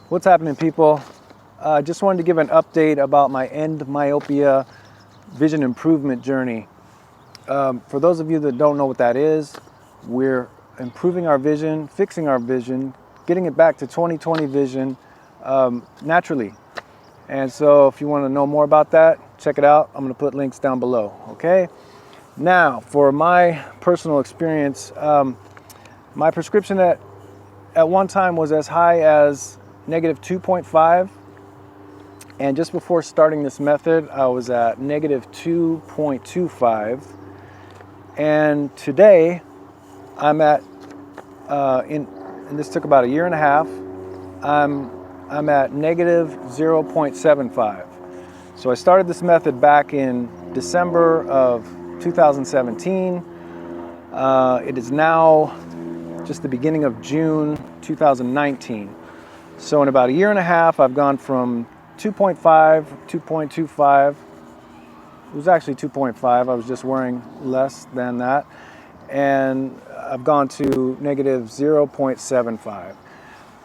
What's happening, people? Just wanted to give an update about my Endmyopia vision improvement journey. For those of you that don't know what that is, we're improving our vision, fixing our vision, getting it back to 20/20 vision naturally. And so if you want to know more about that, check it out. I'm going to put links down below, okay? Now, for my personal experience, my prescription at one time was as high as -2.5, and just before starting this method I was at -2.25, and today I'm at and this took about a year and a half, I'm at -0.75. So I started this method back in December of 2017. It is now just the beginning of June 2019. So in about a year and a half, I've gone from 2.5, 2.25. It was actually 2.5. I was just wearing less than that. And I've gone to -0.75.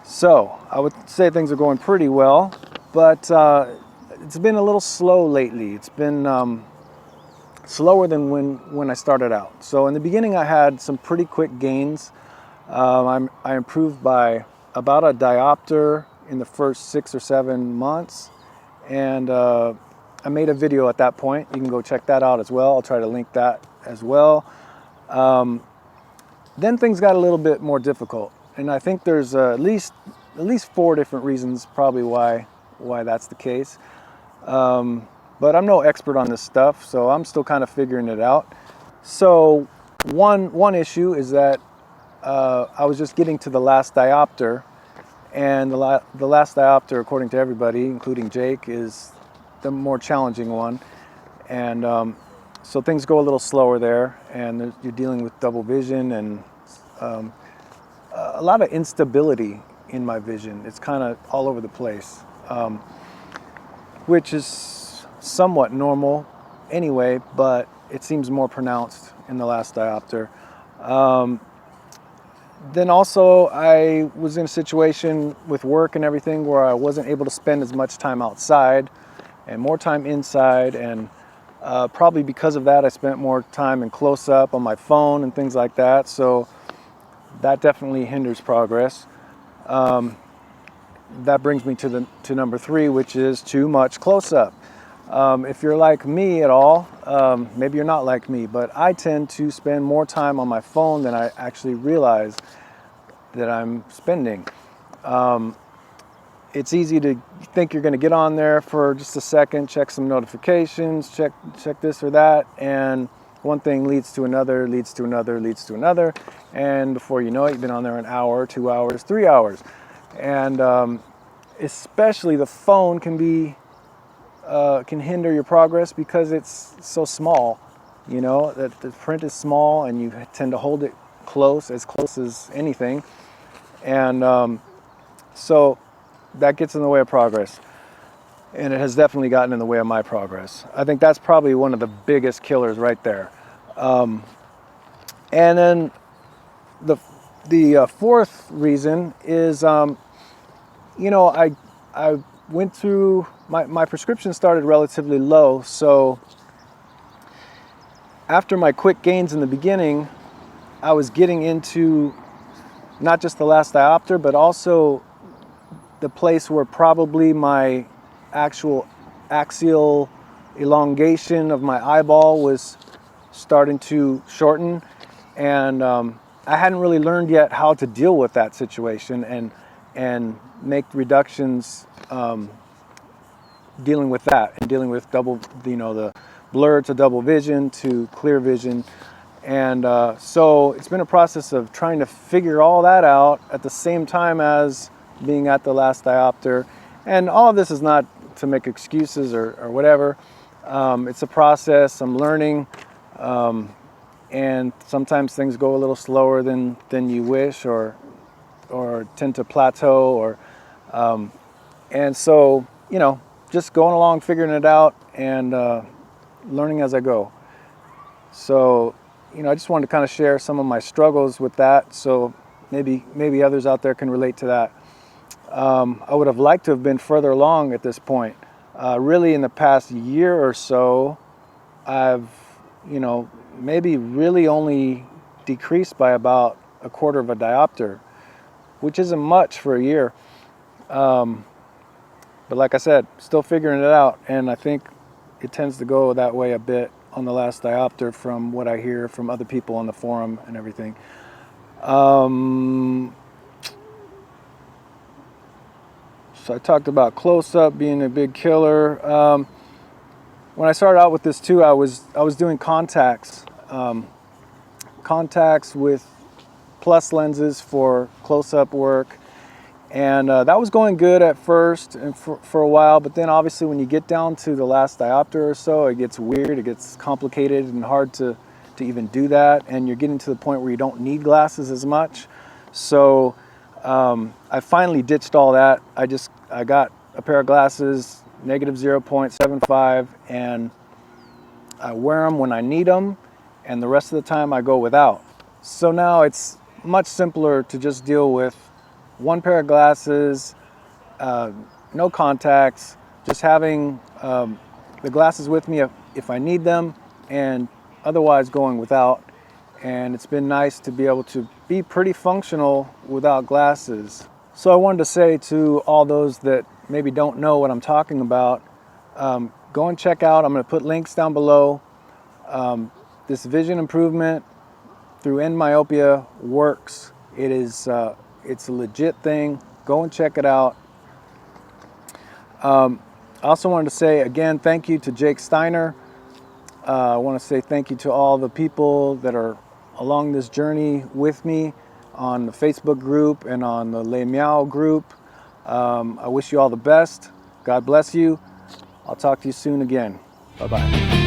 So I would say things are going pretty well, but it's been a little slow lately. It's been slower than when I started out. So in the beginning, I had some pretty quick gains. I improved by about a diopter in the first 6 or 7 months, and I made a video at that point. You can go check that out as well. I'll try to link that as well. Then things got a little bit more difficult, and I think there's at least 4 different reasons probably why that's the case. But I'm no expert on this stuff, so I'm still kind of figuring it out. So one issue is that I was just getting to the last diopter, and the last diopter, according to everybody, including Jake, is the more challenging one. And so things go a little slower there, and you're dealing with double vision and a lot of instability in my vision. It's kind of all over the place, which is somewhat normal anyway, but it seems more pronounced in the last diopter. Then also I was in a situation with work and everything where I wasn't able to spend as much time outside and more time inside, and probably because of that I spent more time in close-up on my phone and things like that, so that definitely hinders progress. That brings me to number 3, which is too much close-up. If you're like me at all, maybe you're not like me, but I tend to spend more time on my phone than I actually realize that I'm spending. It's easy to think you're going to get on there for just a second, check some notifications, check this or that, and one thing leads to another, leads to another, leads to another, and before you know it, you've been on there an hour, 2 hours, 3 hours. And especially the phone can hinder your progress because it's so small, you know, that the print is small and you tend to hold it close as anything. And so that gets in the way of progress, and it has definitely gotten in the way of my progress. I think that's probably one of the biggest killers right there. And then the 4th reason is, you know, I went through, my prescription started relatively low, so after my quick gains in the beginning, I was getting into not just the last diopter, but also the place where probably my actual axial elongation of my eyeball was starting to shorten, and I hadn't really learned yet how to deal with that situation and make reductions dealing with that, and dealing with double, you know, the blur to double vision to clear vision. And so it's been a process of trying to figure all that out at the same time as being at the last diopter. And all of this is not to make excuses or whatever. It's a process. I'm learning, and sometimes things go a little slower than you wish, or tend to plateau, or and so, you know, just going along, figuring it out, and learning as I go. So, you know, I just wanted to kind of share some of my struggles with that, so maybe others out there can relate to that. I would have liked to have been further along at this point. Really in the past year or so, I've, maybe really only decreased by about 1/4 of a diopter, which isn't much for a year. But like I said, still figuring it out, and I think it tends to go that way a bit on the last diopter from what I hear from other people on the forum and everything. So I talked about close-up being a big killer. When I started out with this too, I was doing contacts with plus lenses for close-up work, and that was going good at first and for a while. But then obviously when you get down to the last diopter or so, it gets weird, it gets complicated and hard to even do that, and you're getting to the point where you don't need glasses as much. So I finally ditched all that. I got a pair of glasses, negative 0.75, and I wear them when I need them, and the rest of the time I go without. So now it's much simpler to just deal with one pair of glasses, no contacts, just having the glasses with me if I need them, and otherwise going without. And it's been nice to be able to be pretty functional without glasses. So I wanted to say to all those that maybe don't know what I'm talking about, go and check out, I'm going to put links down below. This vision improvement through Endmyopia works. It's a legit thing. Go and check it out. I also wanted to say again, thank you to Jake Steiner. I want to say thank you to all the people that are along this journey with me on the Facebook group and on the Les Meow group. I wish you all the best. God bless you. I'll talk to you soon again. Bye-bye.